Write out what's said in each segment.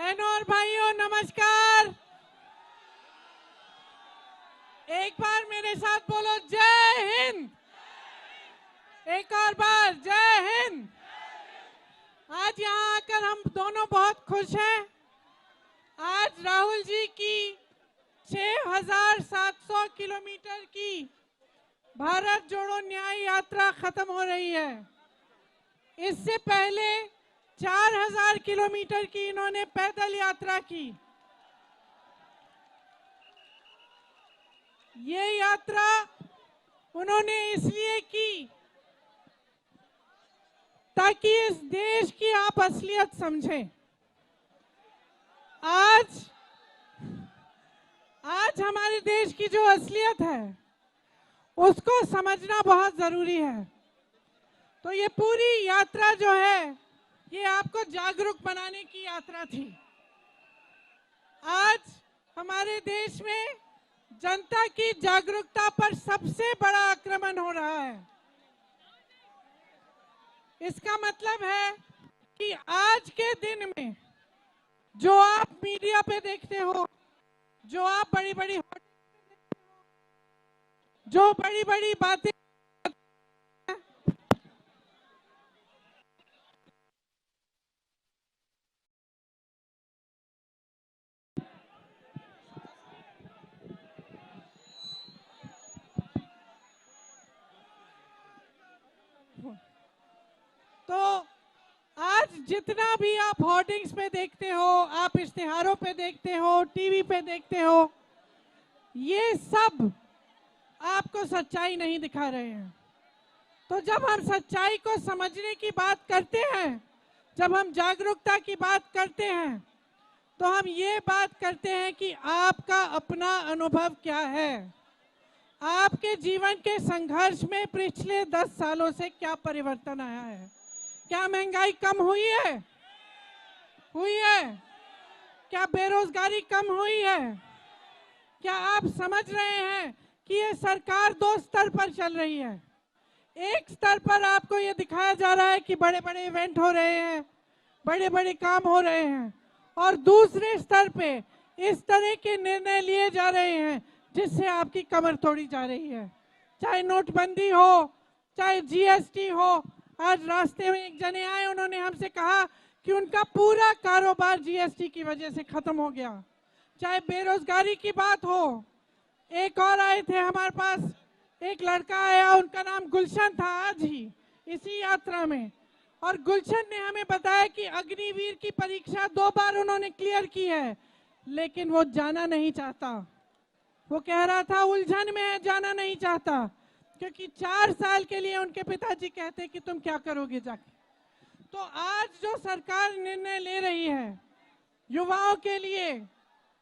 बहनों और भाइयों नमस्कार। एक बार मेरे साथ बोलो जय हिंद। एक और बार जय हिंद। आज यहाँ आकर हम दोनों बहुत खुश हैं। आज राहुल जी की 6,700 किलोमीटर की भारत जोड़ो न्याय यात्रा खत्म हो रही है। इससे पहले 4,000 किलोमीटर की इन्होंने पैदल यात्रा की। ये यात्रा उन्होंने इसलिए की ताकि इस देश की आप असलियत समझें। आज हमारे देश की जो असलियत है उसको समझना बहुत जरूरी है। तो ये पूरी यात्रा जो है ये आपको जागरूक बनाने की यात्रा थी। आज हमारे देश में जनता की जागरूकता पर सबसे बड़ा आक्रमण हो रहा है। इसका मतलब है कि आज के दिन में जो आप मीडिया पे देखते हो, जो आप बड़ी बड़ी बातें तो आज जितना भी आप होर्डिंग्स पे देखते हो, आप इश्तिहारों पे देखते हो, टीवी पे देखते हो, ये सब आपको सच्चाई नहीं दिखा रहे हैं। तो जब हम सच्चाई को समझने की बात करते हैं, जब हम जागरूकता की बात करते हैं, तो हम ये बात करते हैं कि आपका अपना अनुभव क्या है। आपके जीवन के संघर्ष में पिछले 10 सालों से क्या परिवर्तन आया है। क्या महंगाई कम हुई है? हुई है। क्या बेरोजगारी कम हुई है? क्या आप समझ रहे हैं कि ये सरकार 2 स्तर पर चल रही है। एक स्तर पर आपको ये दिखाया जा रहा है कि बड़े बड़े इवेंट हो रहे हैं, बड़े बड़े काम हो रहे हैं, और दूसरे स्तर पे इस तरह के निर्णय लिए जा रहे हैं जिससे आपकी कमर तोड़ी जा रही है। चाहे नोटबंदी हो, चाहे जीएसटी हो। आज रास्ते में एक जने आए, उन्होंने हमसे कहा कि उनका पूरा कारोबार जीएसटी की वजह से खत्म हो गया। चाहे बेरोजगारी की बात हो, एक और आए थे हमारे पास, एक लड़का आया, उनका नाम गुलशन था, आज ही इसी यात्रा में। और गुलशन ने हमें बताया कि अग्निवीर की परीक्षा 2 बार उन्होंने क्लियर की है, लेकिन वो जाना नहीं चाहता। वो कह रहा था उलझन में है, जाना नहीं चाहता, क्योंकि 4 साल के लिए उनके पिताजी कहते कि तुम क्या करोगे जाके। तो आज जो सरकार निर्णय ले रही है युवाओं के लिए,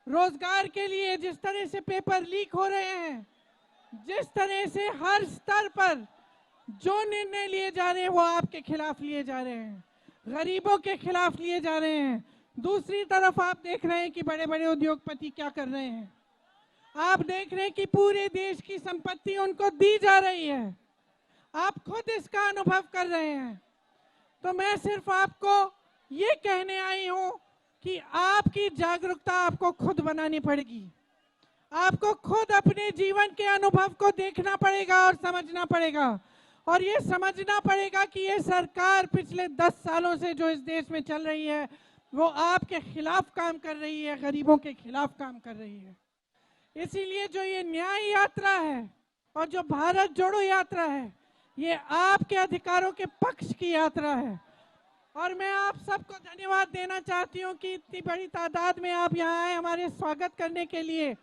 रोजगार के लिए, जिस तरह से पेपर लीक हो रहे हैं, जिस तरह से हर स्तर पर जो निर्णय लिए जा रहे हैं वो आपके खिलाफ लिए जा रहे हैं, गरीबों के खिलाफ लिए जा रहे हैं। दूसरी तरफ आप देख रहे हैं कि बड़े बड़े उद्योगपति क्या कर रहे हैं। आप देख रहे हैं कि पूरे देश की संपत्ति उनको दी जा रही है। आप खुद इसका अनुभव कर रहे हैं। तो मैं सिर्फ आपको ये कहने आई हूं कि आपकी जागरूकता आपको खुद बनानी पड़ेगी। आपको खुद अपने जीवन के अनुभव को देखना पड़ेगा और समझना पड़ेगा, और ये समझना पड़ेगा कि ये सरकार पिछले 10 सालों से जो इस देश में चल रही है वो आपके खिलाफ काम कर रही है, गरीबों के खिलाफ काम कर रही है। इसीलिए जो ये न्याय यात्रा है और जो भारत जोड़ो यात्रा है, ये आपके अधिकारों के पक्ष की यात्रा है। और मैं आप सबको धन्यवाद देना चाहती हूँ कि इतनी बड़ी तादाद में आप यहाँ आए हमारे स्वागत करने के लिए।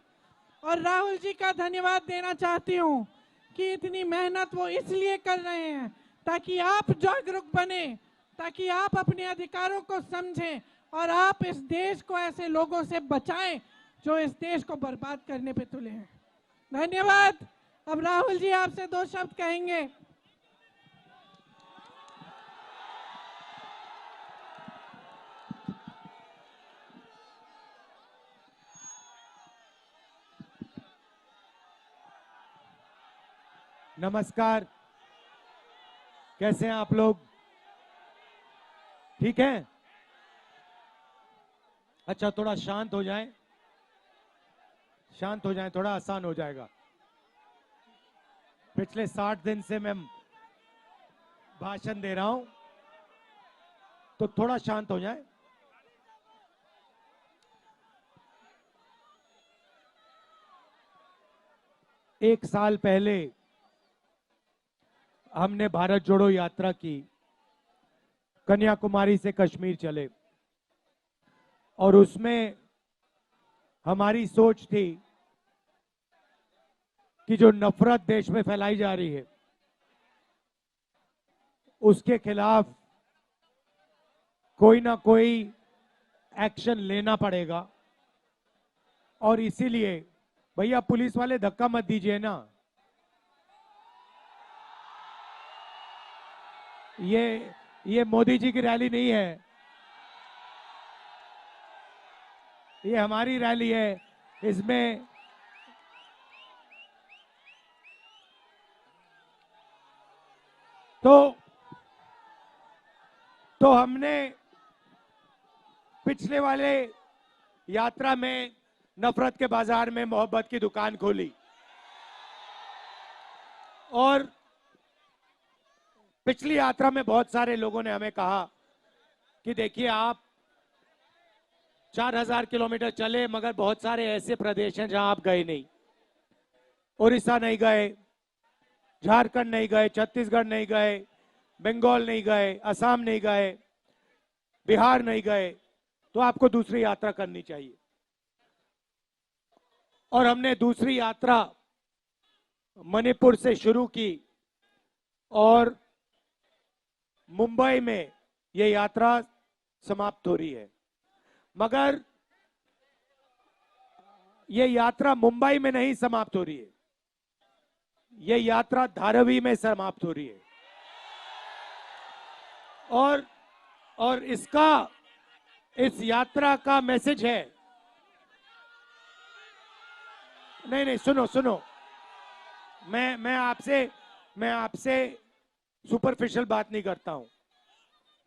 और राहुल जी का धन्यवाद देना चाहती हूँ कि इतनी मेहनत वो इसलिए कर रहे हैं ताकि आप जागरूक बने, ताकि आप अपने अधिकारों को समझें और आप इस देश को ऐसे लोगों से बचाएं जो इस देश को बर्बाद करने पे तुले हैं। धन्यवाद। अब राहुल जी आपसे 2 शब्द कहेंगे। नमस्कार, कैसे हैं आप लोग? ठीक हैं? अच्छा, थोड़ा शांत हो जाएं, शांत हो जाएं, थोड़ा आसान हो जाएगा। पिछले 60 दिन से मैं भाषण दे रहा हूं, तो थोड़ा शांत हो जाएं। एक साल पहले हमने भारत जोड़ो यात्रा की, कन्याकुमारी से कश्मीर चले, और उसमें हमारी सोच थी कि जो नफरत देश में फैलाई जा रही है उसके खिलाफ कोई ना कोई एक्शन लेना पड़ेगा। और इसीलिए भैया पुलिस वाले धक्का मत दीजिए ना, ये मोदी जी की रैली नहीं है, ये हमारी रैली है। इसमें तो हमने पिछले वाले यात्रा में नफरत के बाजार में मोहब्बत की दुकान खोली, और पिछली यात्रा में बहुत सारे लोगों ने हमें कहा कि देखिए आप 4000 किलोमीटर चले, मगर बहुत सारे ऐसे प्रदेश हैं जहां आप गए नहीं। उड़ीसा नहीं गए, झारखंड नहीं गए, छत्तीसगढ़ नहीं गए, बंगाल नहीं गए, असम नहीं गए, बिहार नहीं गए, तो आपको दूसरी यात्रा करनी चाहिए। और हमने दूसरी यात्रा मणिपुर से शुरू की, और मुंबई में ये यात्रा समाप्त हो रही है। मगर ये यात्रा मुंबई में नहीं समाप्त हो रही है, ये यात्रा धारावी में समाप्त हो रही है। और इस यात्रा का मैसेज है, नहीं सुनो, मैं आपसे सुपरफिशियल बात नहीं करता हूं,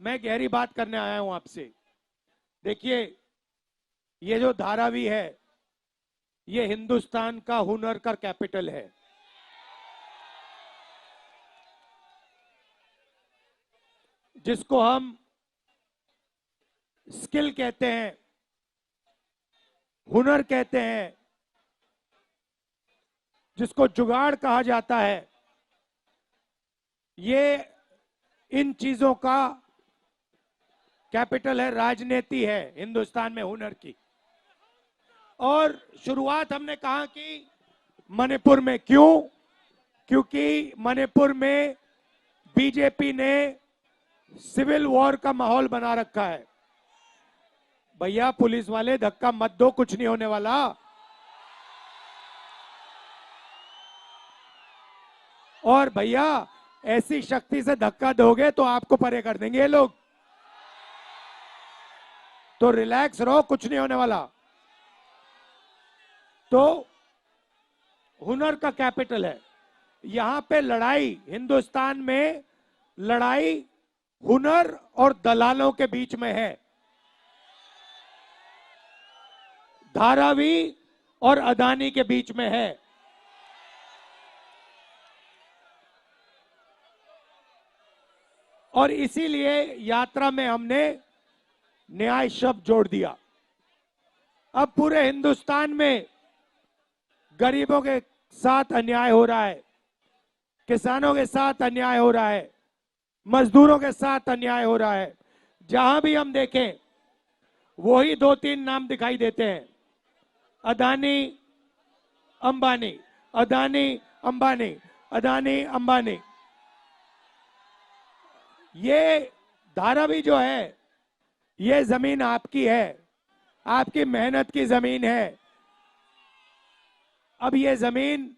मैं गहरी बात करने आया हूं आपसे। देखिए, ये जो धारावी है ये हिंदुस्तान का हुनर का कैपिटल है। जिसको हम स्किल कहते हैं, हुनर कहते हैं, जिसको जुगाड़ कहा जाता है, ये इन चीजों का कैपिटल है, राजनीति है हिंदुस्तान में हुनर की। और शुरुआत हमने कहा कि मणिपुर में, क्यों? क्योंकि मणिपुर में बीजेपी ने सिविल वॉर का माहौल बना रखा है। भैया पुलिस वाले धक्का मत दो, कुछ नहीं होने वाला। और भैया ऐसी शक्ति से धक्का दोगे तो आपको परे कर देंगे ये लोग, तो रिलैक्स रहो, कुछ नहीं होने वाला। तो हुनर का कैपिटल है यहां पे। लड़ाई हिंदुस्तान में, लड़ाई हुनर और दलालों के बीच में है, धारावी और अदानी के बीच में है। और इसीलिए यात्रा में हमने न्याय शब्द जोड़ दिया। अब पूरे हिंदुस्तान में गरीबों के साथ अन्याय हो रहा है, किसानों के साथ अन्याय हो रहा है, मजदूरों के साथ अन्याय हो रहा है। जहां भी हम देखें वही 2-3 नाम दिखाई देते हैं, अदानी अंबानी, अदानी अंबानी, अदानी अंबानी। ये धारावी जो है, ये जमीन आपकी है, आपकी मेहनत की जमीन है। अब ये जमीन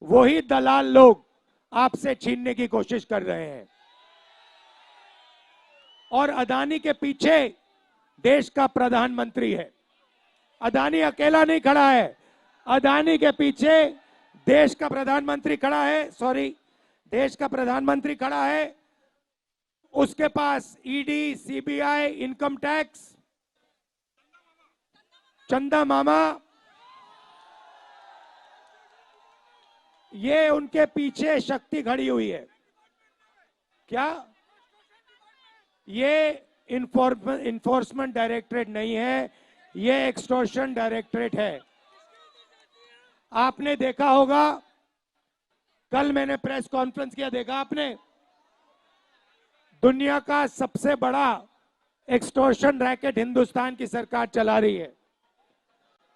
वही दलाल लोग आपसे छीनने की कोशिश कर रहे हैं। और अदानी के पीछे देश का प्रधानमंत्री है। अदानी अकेला नहीं खड़ा है, अदानी के पीछे देश का प्रधानमंत्री खड़ा है, देश का प्रधानमंत्री खड़ा है। उसके पास ईडी, सीबीआई, इनकम टैक्स, चंदा मामा, ये उनके पीछे शक्ति खड़ी हुई है। क्या ये इन्फोर्समेंट डायरेक्टरेट नहीं है, ये एक्सटॉर्शन डायरेक्टरेट है। आपने देखा होगा, कल मैंने प्रेस कॉन्फ्रेंस किया, देखा आपने? दुनिया का सबसे बड़ा एक्सटॉर्शन रैकेट हिंदुस्तान की सरकार चला रही है।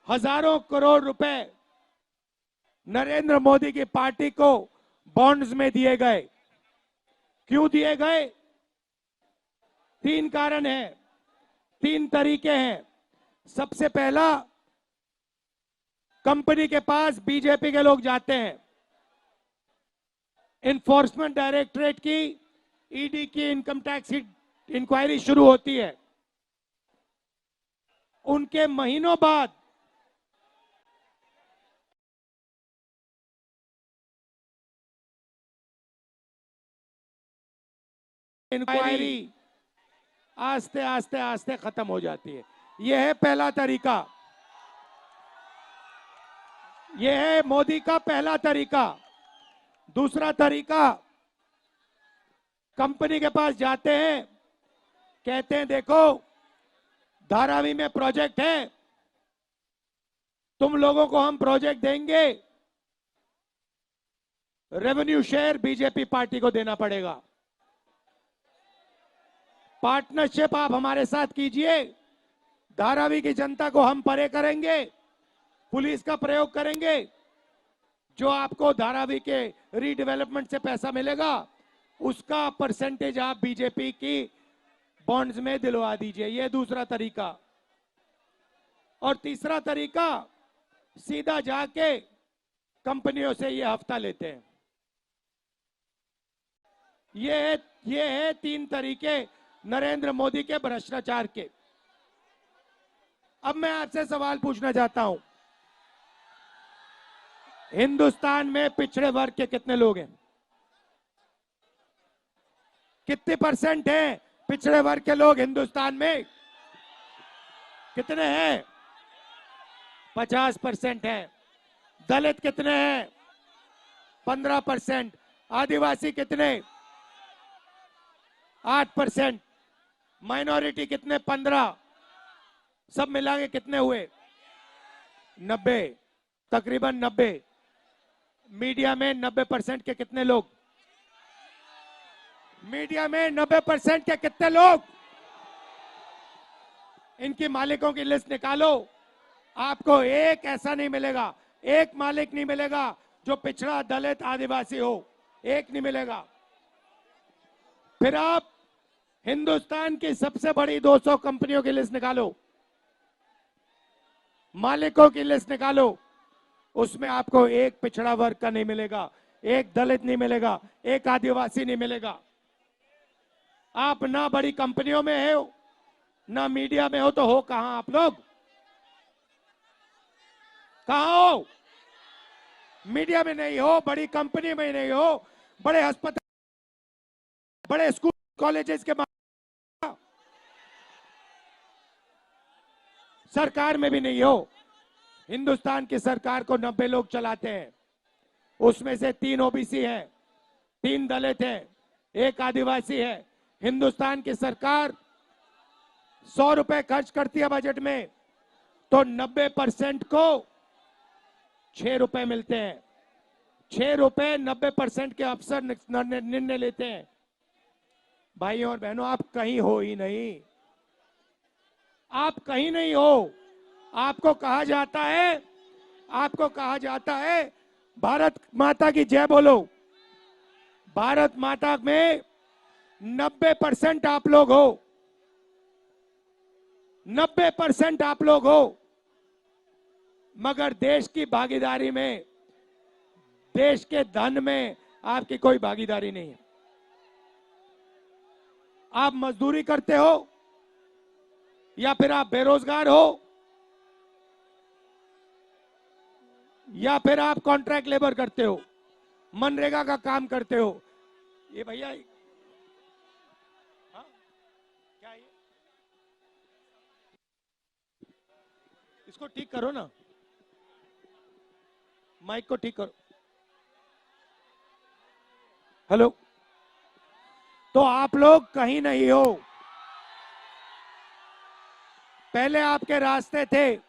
हजारों करोड़ रुपए नरेंद्र मोदी की पार्टी को बॉन्ड्स में दिए गए। क्यों दिए गए? 3 कारण हैं, 3 तरीके हैं। सबसे पहला, कंपनी के पास बीजेपी के लोग जाते हैं, इन्फोर्समेंट डायरेक्टरेट की, ईडी की इनकम टैक्स इंक्वायरी शुरू होती है। उनके महीनों बाद इंक्वायरी आस्ते आस्ते आस्ते खत्म हो जाती है। यह है पहला तरीका, यह है मोदी का पहला तरीका। दूसरा तरीका, कंपनी के पास जाते हैं, कहते हैं देखो धारावी में प्रोजेक्ट है, तुम लोगों को हम प्रोजेक्ट देंगे, रेवेन्यू शेयर बीजेपी पार्टी को देना पड़ेगा, पार्टनरशिप आप हमारे साथ कीजिए, धारावी की जनता को हम परे करेंगे, पुलिस का प्रयोग करेंगे, जो आपको धारावी के रीडेवलपमेंट से पैसा मिलेगा उसका परसेंटेज आप बीजेपी की बॉन्ड्स में दिलवा दीजिए। यह दूसरा तरीका। और तीसरा तरीका, सीधा जाके कंपनियों से ये हफ्ता लेते हैं। ये है 3 तरीके नरेंद्र मोदी के भ्रष्टाचार के। अब मैं आपसे सवाल पूछना चाहता हूं, हिंदुस्तान में पिछड़े वर्ग के कितने लोग हैं? कितने परसेंट हैं पिछड़े वर्ग के लोग हिंदुस्तान में? कितने हैं? 50% हैं। दलित कितने हैं? 15%। आदिवासी कितने? 8%। माइनॉरिटी कितने? 15। सब मिला के कितने हुए? 90, तकरीबन 90। मीडिया में 90% के कितने लोग? मीडिया में 90% के कितने लोग? इनकी मालिकों की लिस्ट निकालो, आपको एक ऐसा नहीं मिलेगा, एक मालिक नहीं मिलेगा जो पिछड़ा, दलित, आदिवासी हो, एक नहीं मिलेगा। फिर आप हिंदुस्तान की सबसे बड़ी 200 कंपनियों की लिस्ट निकालो, मालिकों की लिस्ट निकालो, उसमें आपको एक पिछड़ा वर्ग का नहीं मिलेगा, एक दलित नहीं मिलेगा, एक आदिवासी नहीं मिलेगा। आप ना बड़ी कंपनियों में हो, ना मीडिया में हो, तो हो कहां आप लोग? कहां हो? मीडिया में नहीं हो, बड़ी कंपनी में नहीं हो, बड़े अस्पताल, बड़े स्कूल कॉलेजेस के सरकार में भी नहीं हो। हिंदुस्तान की सरकार को 90 लोग चलाते हैं, उसमें से 3 ओबीसी हैं, 3 दलित हैं, 1 आदिवासी है। हिंदुस्तान की सरकार 100 रुपए खर्च करती है बजट में, तो 90% को 6 रुपए मिलते हैं। 6 रुपए 90% के अफसर निर्णय लेते हैं। भाइयों और बहनों, आप कहीं हो ही नहीं, आप कहीं नहीं हो। आपको कहा जाता है, आपको कहा जाता है भारत माता की जय बोलो। भारत माता में 90% आप लोग हो, 90% आप लोग हो, मगर देश की भागीदारी में, देश के धन में आपकी कोई भागीदारी नहीं है। आप मजदूरी करते हो या फिर आप बेरोजगार हो या फिर आप कॉन्ट्रैक्ट लेबर करते हो, मनरेगा का काम करते हो। ये भैया क्या इसको ठीक करो ना, माइक को ठीक करो। हेलो, तो आप लोग कहीं नहीं हो। पहले आपके रास्ते थे,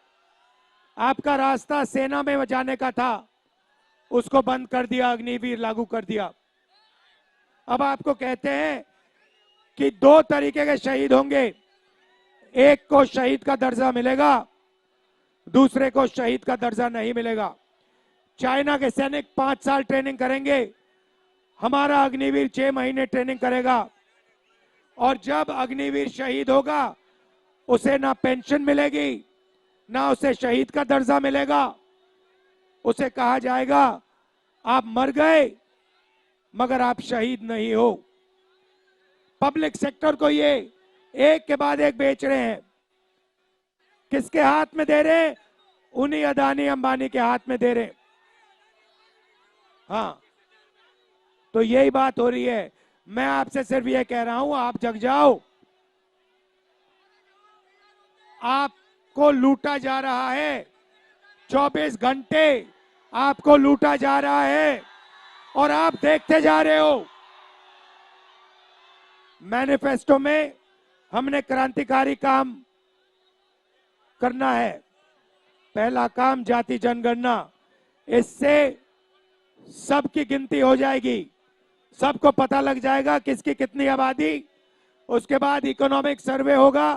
आपका रास्ता सेना में जाने का था, उसको बंद कर दिया, अग्निवीर लागू कर दिया। अब आपको कहते हैं कि 2 तरीके के शहीद होंगे, एक को शहीद का दर्जा मिलेगा, दूसरे को शहीद का दर्जा नहीं मिलेगा। चाइना के सैनिक 5 साल ट्रेनिंग करेंगे, हमारा अग्निवीर 6 महीने ट्रेनिंग करेगा, और जब अग्निवीर शहीद होगा उसे ना पेंशन मिलेगी, ना उसे शहीद का दर्जा मिलेगा। उसे कहा जाएगा आप मर गए मगर आप शहीद नहीं हो। पब्लिक सेक्टर को ये एक के बाद एक बेच रहे हैं। किसके हाथ में दे रहे हैं? उन्हीं अदानी अंबानी के हाथ में दे रहे हैं। हाँ, तो यही बात हो रही है। मैं आपसे सिर्फ ये कह रहा हूं, आप जग जाओ। आपको लूटा जा रहा है, 24 घंटे आपको लूटा जा रहा है और आप देखते जा रहे हो। मैनिफेस्टो में हमने क्रांतिकारी काम करना है। पहला काम जाति जनगणना, इससे सबकी गिनती हो जाएगी, सबको पता लग जाएगा किसकी कितनी आबादी। उसके बाद इकोनॉमिक सर्वे होगा,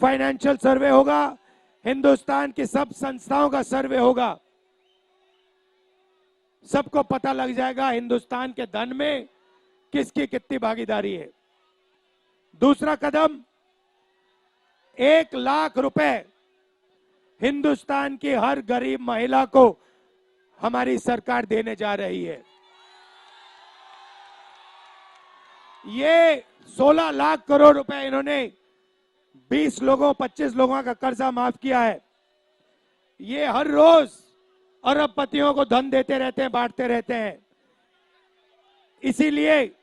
फाइनेंशियल सर्वे होगा, हिंदुस्तान की सब संस्थाओं का सर्वे होगा। सबको पता लग जाएगा हिंदुस्तान के धन में किसकी कितनी भागीदारी है। दूसरा कदम, 1 लाख रुपए हिंदुस्तान की हर गरीब महिला को हमारी सरकार देने जा रही है। ये 16 लाख करोड़ रुपए इन्होंने 20 लोगों 25 लोगों का कर्जा माफ किया है। ये हर रोज अरबपतियों को धन देते रहते हैं, बांटते रहते हैं। इसीलिए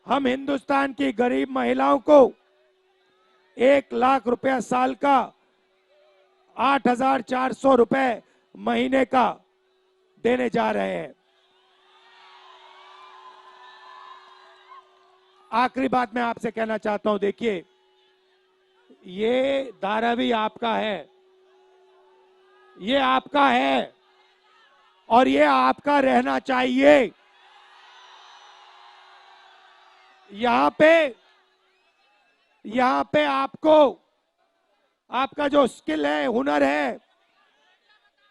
हम हिंदुस्तान की गरीब महिलाओं को 1 लाख रुपया साल का, 8,400 रुपए महीने का देने जा रहे हैं। आखिरी बात मैं आपसे कहना चाहता हूं, देखिए ये धारावी आपका है, ये आपका है और ये आपका रहना चाहिए। यहां पे आपको आपका जो स्किल है, हुनर है,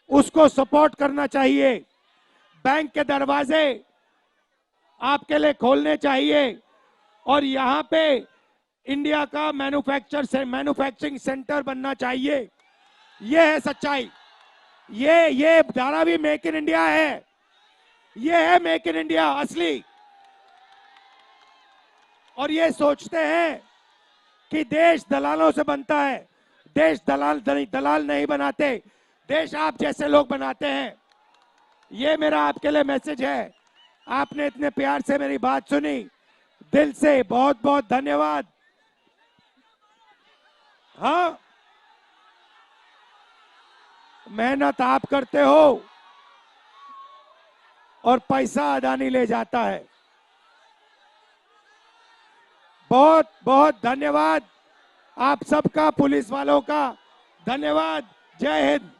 उसको सपोर्ट करना चाहिए। बैंक के दरवाजे आपके लिए खोलने चाहिए और यहां पे इंडिया का मैन्युफैक्चरिंग सेंटर बनना चाहिए। ये है सच्चाई। ये धारावी मेक इन इंडिया है, ये है मेक इन इंडिया असली। और ये सोचते हैं कि देश दलालों से बनता है। देश दलाल नहीं बनाते, देश आप जैसे लोग बनाते हैं। ये मेरा आपके लिए मैसेज है। आपने इतने प्यार से मेरी बात सुनी, दिल से बहुत बहुत धन्यवाद। हाँ, मेहनत आप करते हो और पैसा अदानी ले जाता है। बहुत बहुत धन्यवाद आप सबका, पुलिस वालों का धन्यवाद। जय हिंद।